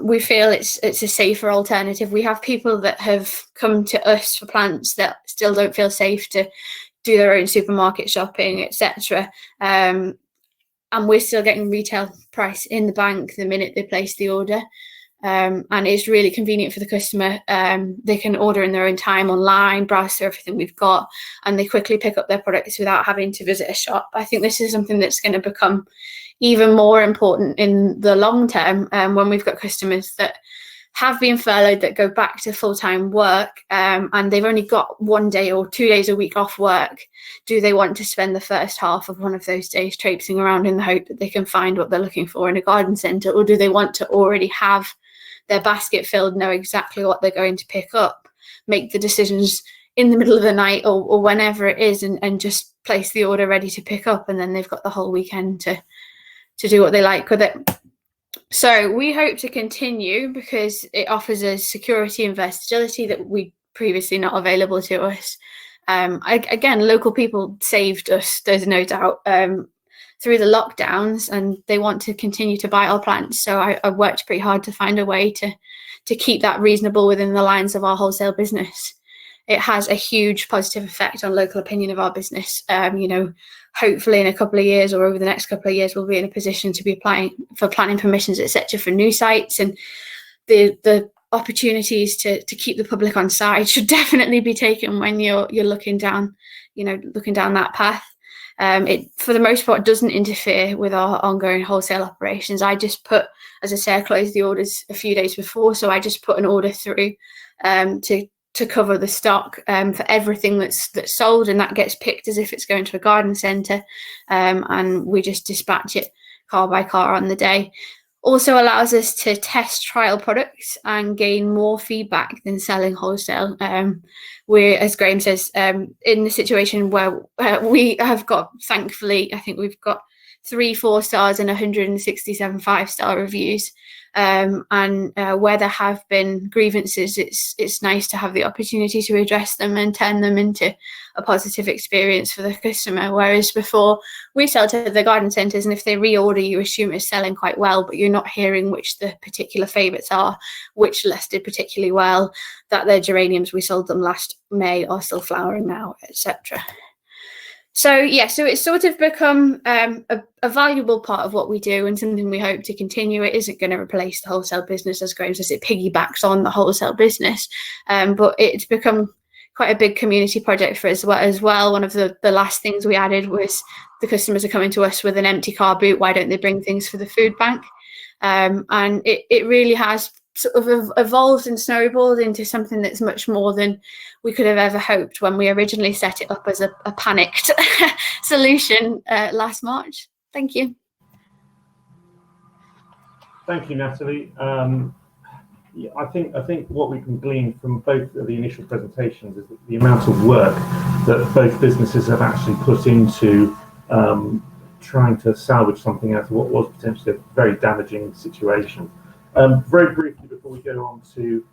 S3: We feel it's a safer alternative. We have people that have come to us for plants that still don't feel safe to do their own supermarket shopping, etc. And we're still getting retail price in the bank the minute they place the order. And it's really convenient for the customer. They can order in their own time online, browse through everything we've got, and they quickly pick up their products without having to visit a shop. I think this is something that's going to become even more important in the long term, when we've got customers that have been furloughed that go back to full-time work, and they've only got 1 day or 2 days a week off work. Do they want to spend the first half of one of those days traipsing around in the hope that they can find what they're looking for in a garden centre, or do they want to already have their basket filled, know exactly what they're going to pick up, make the decisions in the middle of the night or whenever it is, and just place the order ready to pick up, and then they've got the whole weekend to do what they like with it. So we hope to continue because it offers us security and versatility that we previously not available to us. Again, local people saved us, there's no doubt, through the lockdowns, and they want to continue to buy our plants. So I worked pretty hard to find a way to keep that reasonable within the lines of our wholesale business. It has a huge positive effect on local opinion of our business. Hopefully in a couple of years or over the next couple of years, we'll be in a position to be applying for planning permissions, etc., for new sites, and the opportunities to keep the public on side should definitely be taken when you're looking down that path. It, for the most part, doesn't interfere with our ongoing wholesale operations. I just put, as I say, I closed the orders a few days before, so I just put an order through to cover the stock for everything that's sold, and that gets picked as if it's going to a garden centre, and we just dispatch it car by car on the day. Also allows us to test trial products and gain more feedback than selling wholesale. We're, as Graeme says, in the situation where we have got, thankfully, I think we've got 3 4-stars and 167 5-star reviews. And where there have been grievances, it's nice to have the opportunity to address them and turn them into a positive experience for the customer. Whereas before, we sell to the garden centres, and if they reorder, you assume it's selling quite well, but you're not hearing which the particular favourites are, which listed particularly well, that their geraniums, we sold them last May, are still flowering now, etc. So it's sort of become a valuable part of what we do, and something we hope to continue. It isn't going to replace the wholesale business, as Graeme says, it piggybacks on the wholesale business, but it's become quite a big community project for us as well. One of the last things we added was the customers are coming to us with an empty car boot. Why don't they bring things for the food bank? And it really has sort of evolved and snowballed into something that's much more than we could have ever hoped when we originally set it up as a panicked solution last March. Thank you.
S1: Thank you, Natalie. I think what we can glean from both of the initial presentations is that the amount of work that both businesses have actually put into trying to salvage something out of what was potentially a very damaging situation. Very briefly, before we go on to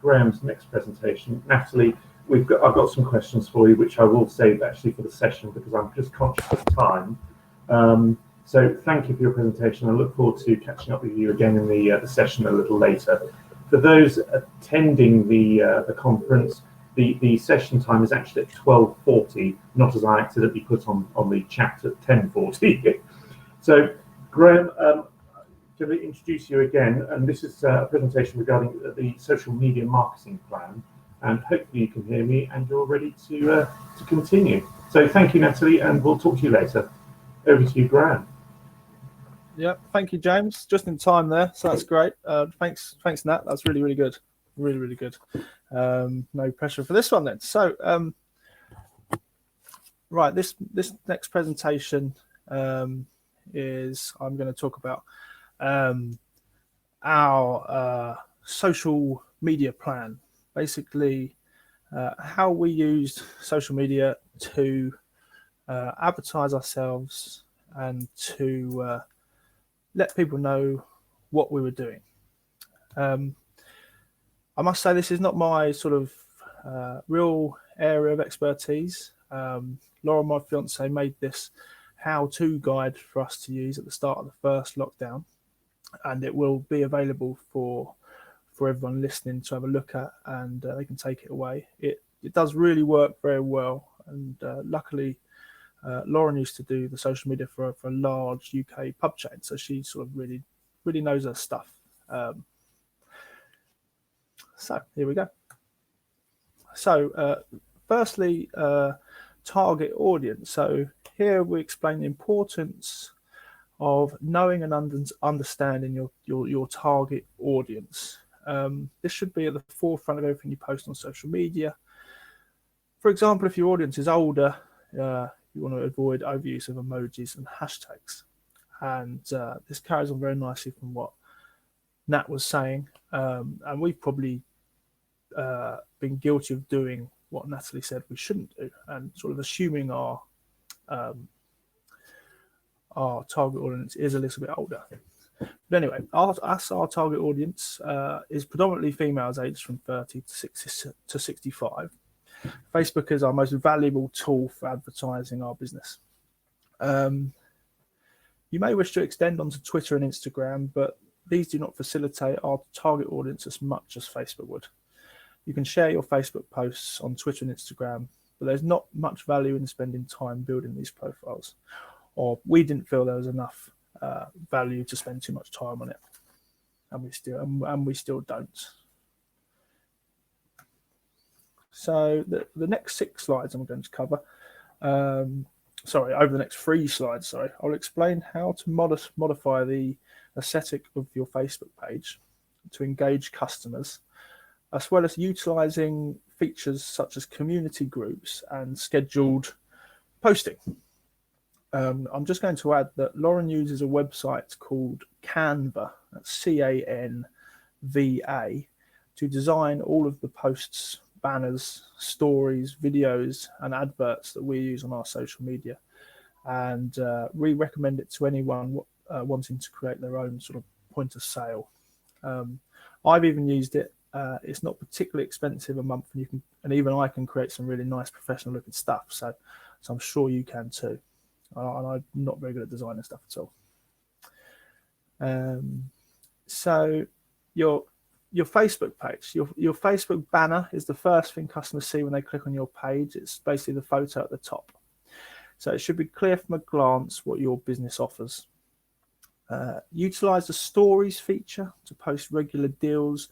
S1: Graeme's next presentation, Natalie, I've got some questions for you, which I will save actually for the session because I'm just conscious of time. So thank you for your presentation. I look forward to catching up with you again in the session a little later. For those attending the conference, the session time is actually at 12:40, not as I accidentally put on the chat at 10:40. So Graeme, can I introduce you again? And this is a presentation regarding the social media marketing plan. And hopefully you can hear me and you're ready to continue. So thank you, Natalie, and we'll talk to you later. Over to you, Graeme.
S2: Yeah, thank you, James. Just in time there, so that's great. Thanks, Nat. That's really good. Really good. No pressure for this one then. So, right, this next presentation is I'm going to talk about our social media plan. Basically, how we used social media to advertise ourselves and to let people know what we were doing. I must say this is not my sort of real area of expertise. Laura, my fiance, made this how-to guide for us to use at the start of the first lockdown, and it will be available for everyone listening to have a look at, and they can take it away. It does really work very well, and luckily Lauren used to do the social media for a large UK pub chain, so she sort of really knows her stuff. So here we go. So firstly, target audience. So here we explain the importance of knowing and understanding your target audience. This should be at the forefront of everything you post on social media. For example, if your audience is older, you want to avoid overuse of emojis and hashtags. And this carries on very nicely from what Nat was saying. And we've probably been guilty of doing what Natalie said we shouldn't do, and sort of assuming our target audience is a little bit older. But anyway, our target audience is predominantly females aged from 30 to 65. Facebook is our most valuable tool for advertising our business. You may wish to extend onto Twitter and Instagram, but these do not facilitate our target audience as much as Facebook would. You can share your Facebook posts on Twitter and Instagram, but there's not much value in spending time building these profiles, or we didn't feel there was enough value to spend too much time on it, and we still don't. So the next 6 slides I'm going to cover, over the next 3 slides, I'll explain how to modify the aesthetic of your Facebook page to engage customers, as well as utilizing features such as community groups and scheduled posting. I'm just going to add that Lauren uses a website called Canva, that's Canva, to design all of the posts, banners, stories, videos, and adverts that we use on our social media. and we recommend it to anyone wanting to create their own sort of point of sale. I've even used it. It's not particularly expensive a month, and even I can create some really nice professional looking stuff. So I'm sure you can too. And I'm not very good at designing stuff at all. So your Facebook page, your Facebook banner is the first thing customers see when they click on your page. It's basically the photo at the top. So it should be clear from a glance what your business offers. Utilize the stories feature to post regular deals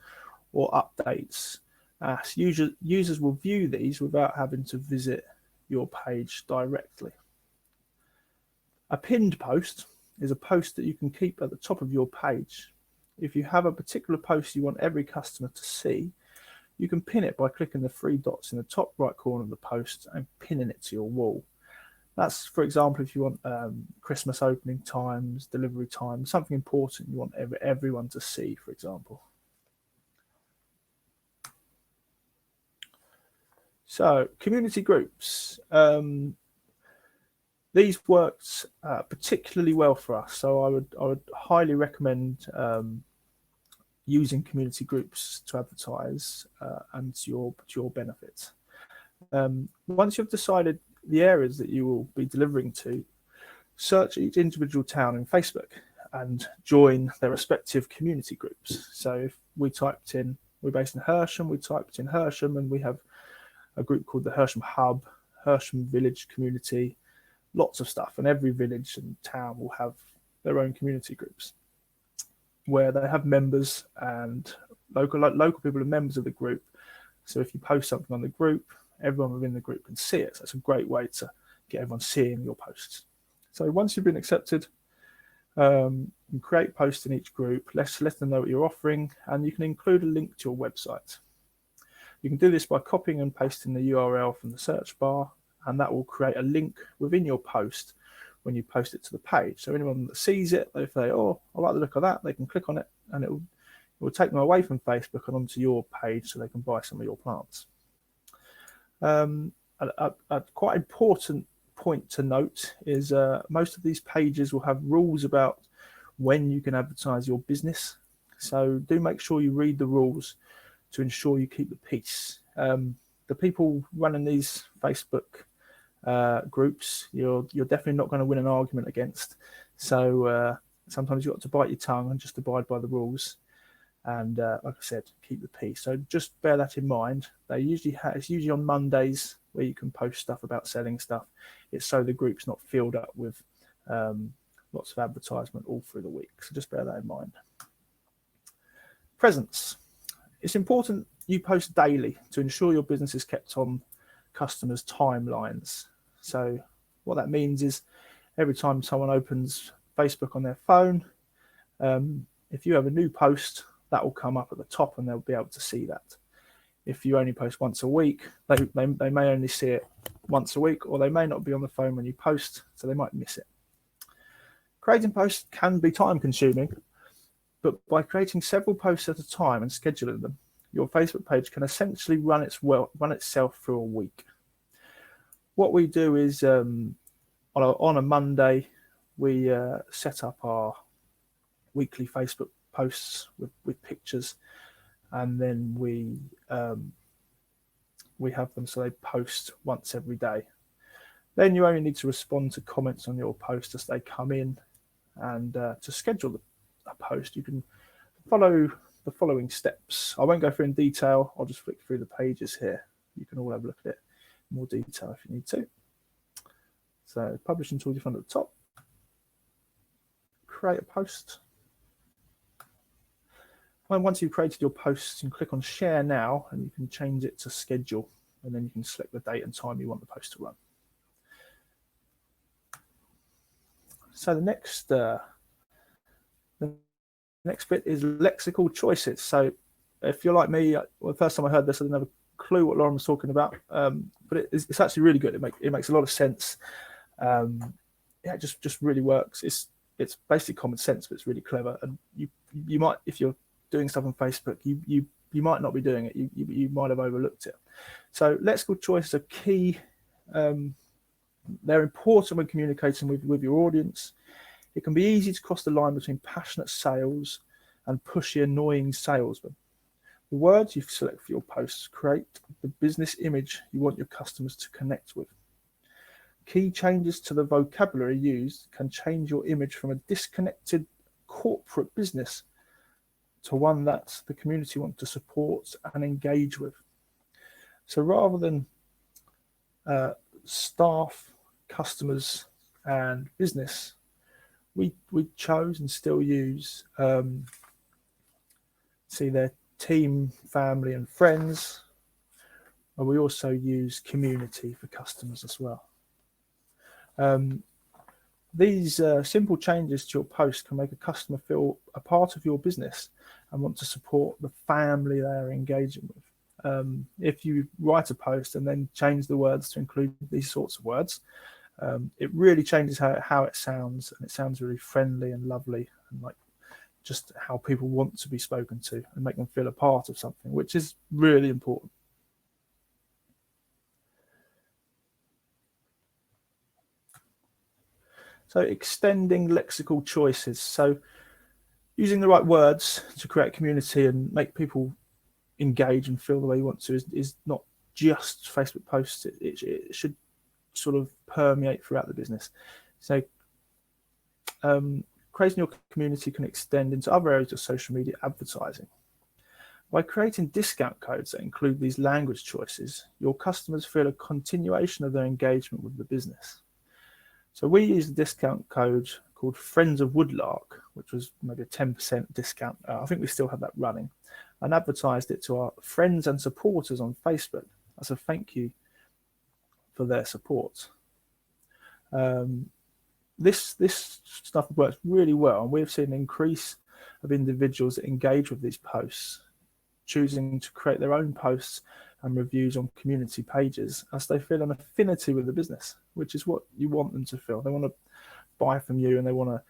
S2: or updates. So users will view these without having to visit your page directly. A pinned post is a post that you can keep at the top of your page. If you have a particular post you want every customer to see, you can pin it by clicking the three dots in the top right corner of the post and pinning it to your wall. That's, for example, if you want Christmas opening times, delivery times, something important you want everyone to see, for example. So, community groups. These worked particularly well for us, so I would highly recommend using community groups to advertise and to your benefit. Once you've decided the areas that you will be delivering to, search each individual town in Facebook and join their respective community groups. So if we're based in Hersham, we typed in Hersham, and we have a group called the Hersham Hub, Hersham Village Community, lots of stuff, and every village and town will have their own community groups where they have members, and local people are members of the group. So if you post something on the group, everyone within the group can see it. So it's a great way to get everyone seeing your posts. So once you've been accepted, you create posts in each group, let them know what you're offering, and you can include a link to your website. You can do this by copying and pasting the URL from the search bar, and that will create a link within your post when you post it to the page. So anyone that sees it, they say, oh, I like the look of that, they can click on it, and it will take them away from Facebook and onto your page so they can buy some of your plants. A quite important point to note is most of these pages will have rules about when you can advertise your business. So do make sure you read the rules to ensure you keep the peace. The people running these Facebook groups, you're definitely not going to win an argument against. So sometimes you've got to bite your tongue and just abide by the rules. And like I said, keep the peace. So just bear that in mind. It's usually on Mondays where you can post stuff about selling stuff. It's so the group's not filled up with lots of advertisement all through the week. So just bear that in mind. Presence. It's important you post daily to ensure your business is kept on customers' timelines. So what that means is every time someone opens Facebook on their phone, if you have a new post, that will come up at the top and they'll be able to see that. If you only post once a week, they may only see it once a week, or they may not be on the phone when you post, so they might miss it. Creating posts can be time consuming, but by creating several posts at a time and scheduling them, your Facebook page can essentially run itself through a week. What we do is on a Monday, we set up our weekly Facebook posts with pictures, and then we have them so they post once every day. Then you only need to respond to comments on your post as they come in, and to schedule a post, you can follow the following steps. I won't go through in detail. I'll just flick through the pages here. You can all have a look at it in more detail if you need to. So publishing tool you find at the top. Create a post. And once you've created your posts, you can click on share now, and you can change it to schedule, and then you can select the date and time you want the post to run. So the next bit is lexical choices. So if you're like me, the first time I heard this, I didn't have a clue what Lauren was talking about, but it's actually really good. It makes a lot of sense. It just really works. It's basically common sense, but it's really clever. And you might, if you're doing stuff on Facebook, you might not be doing it. You might have overlooked it. So lexical choices are key They're important when communicating with your audience. It can be easy to cross the line between passionate sales and pushy, annoying salesmen. The words you select for your posts create the business image you want your customers to connect with. Key changes to the vocabulary used can change your image from a disconnected corporate business to one that the community want to support and engage with. So rather than staff, customers, and business, we chose and still use their team, family, and friends. And we also use community for customers as well. These simple changes to your post can make a customer feel a part of your business and want to support the family they're engaging with. If you write a post and then change the words to include these sorts of words, it really changes how it sounds, and it sounds really friendly and lovely, and like just how people want to be spoken to, and make them feel a part of something, which is really important. So extending lexical choices. So using the right words to create community and make people engage and feel the way you want to is not just Facebook posts. It should sort of permeate throughout the business. So creating your community can extend into other areas of social media advertising. By creating discount codes that include these language choices, your customers feel a continuation of their engagement with the business. So we used a discount code called Friends of Woodlark, which was maybe a 10% discount. I think we still have that running, and advertised it to our friends and supporters on Facebook as a thank you for their support. This stuff works really well, and we've seen an increase of individuals that engage with these posts, choosing to create their own posts and reviews on community pages as they feel an affinity with the business, which is what you want them to feel. They want to buy from you, and they want to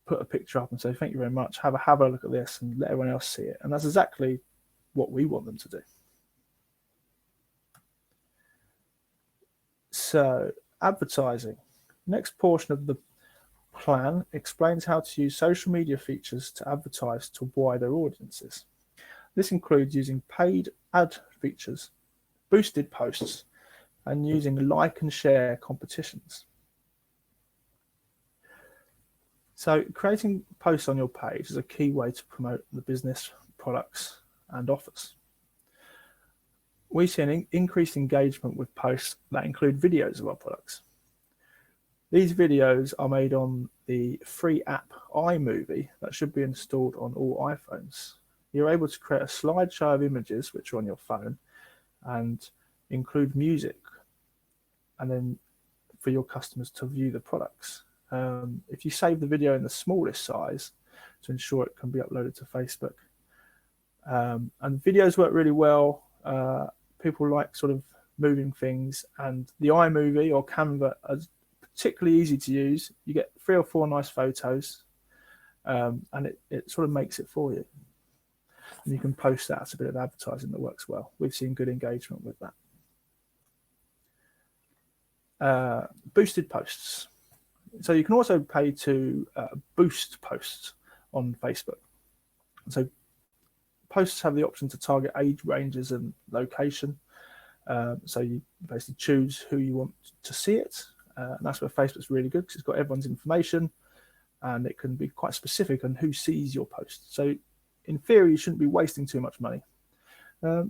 S2: put a picture up and say, thank you very much, have a look at this, and let everyone else see it. And that's exactly what we want them to do. So advertising. Next portion of the plan explains how to use social media features to advertise to wider audiences. This includes using paid ad features, boosted posts, and using like and share competitions. So creating posts on your page is a key way to promote the business, products, and offers. We see an increased engagement with posts that include videos of our products. These videos are made on the free app iMovie that should be installed on all iPhones. You're able to create a slideshow of images which are on your phone and include music, and then for your customers to view the products. If you save the video in the smallest size to ensure it can be uploaded to Facebook. And videos work really well. People like sort of moving things, and the iMovie or Canva is particularly easy to use. You get 3 or 4 nice photos, and it sort of makes it for you. And you can post that as a bit of advertising that works well. We've seen good engagement with that. Boosted posts. So you can also pay to boost posts on Facebook. So posts have the option to target age ranges and location. So you basically choose who you want to see it. And that's where Facebook's really good, because it's got everyone's information, and it can be quite specific on who sees your post. So in theory, you shouldn't be wasting too much money.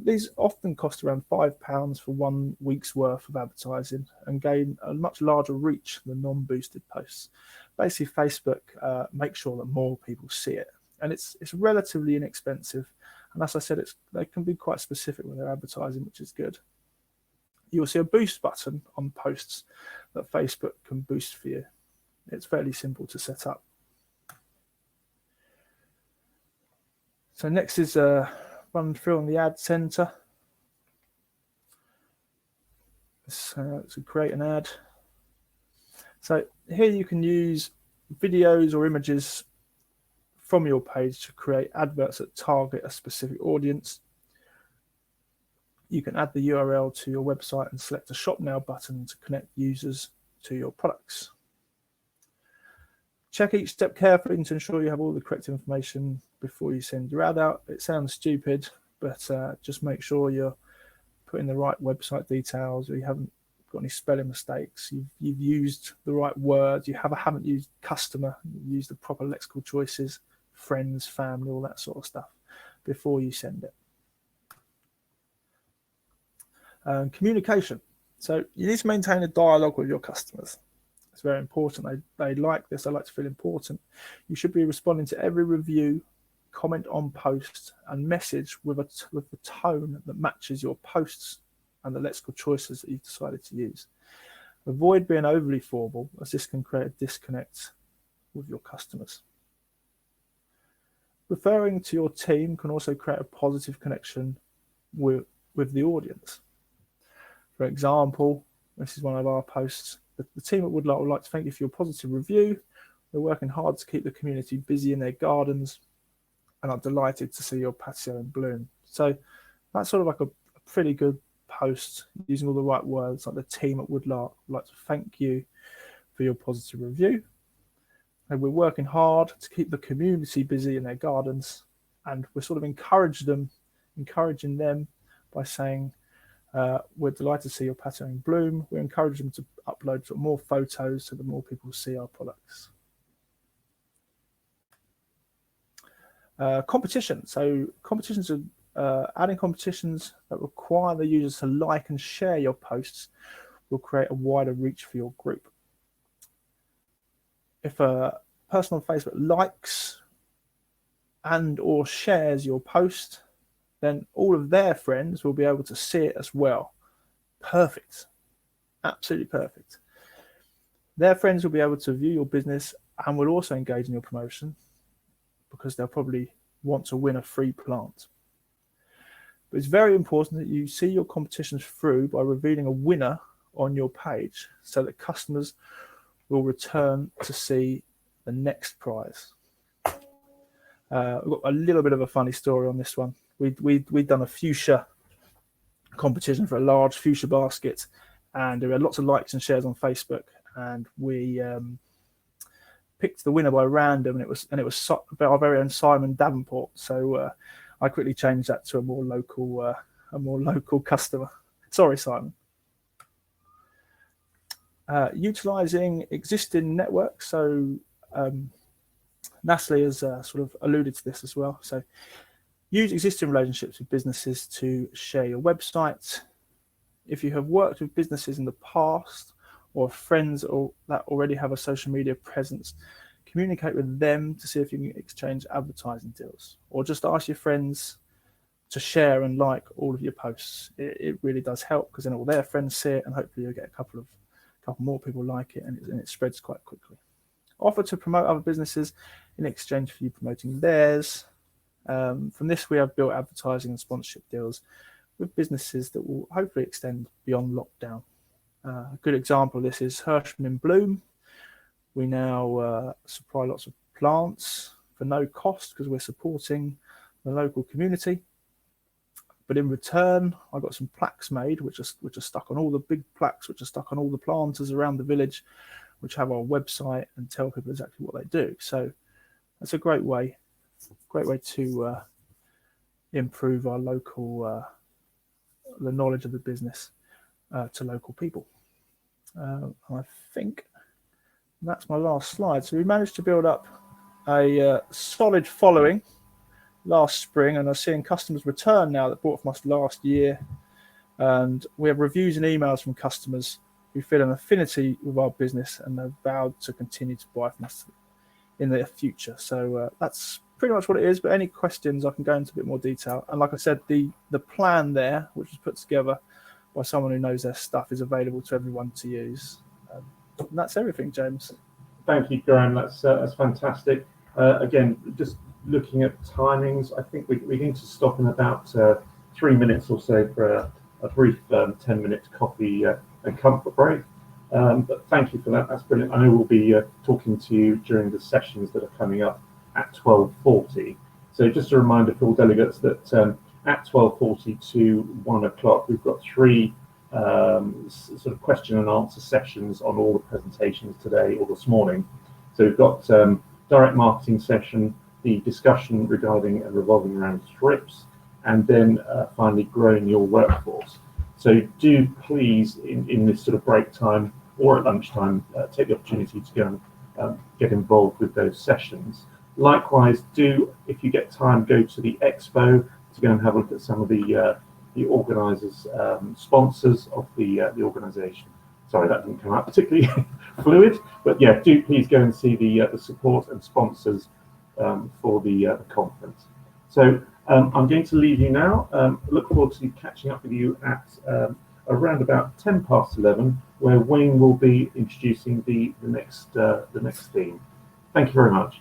S2: These often cost around £5 for 1 week's worth of advertising and gain a much larger reach than non-boosted posts. Basically, Facebook makes sure that more people see it, and it's relatively inexpensive. And as I said, they can be quite specific with their advertising, which is good. You'll see a boost button on posts that Facebook can boost for you. It's fairly simple to set up. So next is run through on the ad center. So create an ad. So here you can use videos or images from your page to create adverts that target a specific audience. you can add the URL to your website and select a Shop Now button to connect users to your products. Check each step carefully to ensure you have all the correct information before you send your ad out. It sounds stupid, but just make sure you're putting the right website details, or you haven't got any spelling mistakes. You've used the right words. You haven't used customer. You've used the proper lexical choices, friends, family, all that sort of stuff before you send it. Communication. So you need to maintain a dialogue with your customers. It's very important. They like this. They like to feel important. You should be responding to every review, comment on posts, and message with the tone that matches your posts and the lexical choices that you've decided to use. Avoid being overly formal, as this can create a disconnect with your customers. Referring to your team can also create a positive connection with the audience. For example, this is one of our posts. The team at Woodlark would like to thank you for your positive review. We're working hard to keep the community busy in their gardens and are delighted to see your patio in bloom. So that's sort of like a pretty good post using all the right words. Like the team at Woodlark would like to thank you for your positive review. And we're working hard to keep the community busy in their gardens, and we're sort of encouraging them by saying, we're delighted to see your patio in bloom. We encourage them to upload more photos so that more people see our products. Competition. So competitions are adding competitions that require the users to like and share your posts will create a wider reach for your group. If a person on Facebook likes and or shares your post, then all of their friends will be able to see it as well. Perfect. Absolutely perfect. Their friends will be able to view your business and will also engage in your promotion because they'll probably want to win a free plant. But it's very important that you see your competitions through by revealing a winner on your page so that customers will return to see the next prize. We've got a little bit of a funny story on this one. We'd done a fuchsia competition for a large fuchsia basket, and there were lots of likes and shares on Facebook, and we picked the winner by random, and it was our very own Simon Davenport. So I quickly changed that to a more local customer. Sorry, Simon. Utilising existing networks. So Natalie has sort of alluded to this as well. So use existing relationships with businesses to share your website. If you have worked with businesses in the past or friends that already have a social media presence, communicate with them to see if you can exchange advertising deals, or just ask your friends to share and like all of your posts. It really does help because then all their friends see it, and hopefully you'll get a couple more people like it, and it spreads quite quickly. Offer to promote other businesses in exchange for you promoting theirs. From this, we have built advertising and sponsorship deals with businesses that will hopefully extend beyond lockdown. A good example of this is Hirschman in Bloom. We now supply lots of plants for no cost because we're supporting the local community. But in return, I got some plaques made, which are stuck on all the big plaques, which are stuck on all the planters around the village, which have our website and tell people exactly what they do. So that's a great way to improve our local, the knowledge of the business to local people. I think that's my last slide. So we managed to build up a solid following last spring, and I'm seeing customers return now that bought from us last year. And we have reviews and emails from customers who feel an affinity with our business and have vowed to continue to buy from us in the future. So that's pretty much what it is. But any questions, I can go into a bit more detail. And like I said, the plan there, which was put together by someone who knows their stuff, is available to everyone to use. And that's everything, James.
S1: Thank you, Graeme. That's fantastic. Again, just looking at timings, I think we need to stop in about 3 minutes or so for a brief 10-minute coffee and comfort break. But thank you for that. That's brilliant. I know we'll be talking to you during the sessions that are coming up at 12:40. So just a reminder for all delegates that at 12:40 to 1 o'clock. We've got 3 sort of question and answer sessions on all the presentations today or this morning. So we've got direct marketing session, the discussion regarding and revolving around trips, and then finally growing your workforce. So do please, in this sort of break time or at lunchtime, take the opportunity to go and get involved with those sessions. Likewise, do, if you get time, go to the expo to go and have a look at some of the organisers, sponsors of the organisation. Sorry, that didn't come out particularly fluid, but yeah, do please go and see the support and sponsors for the conference. So I'm going to leave you now. Look forward to catching up with you at around about 11:10, where Wayne will be introducing the next theme. Thank you very much.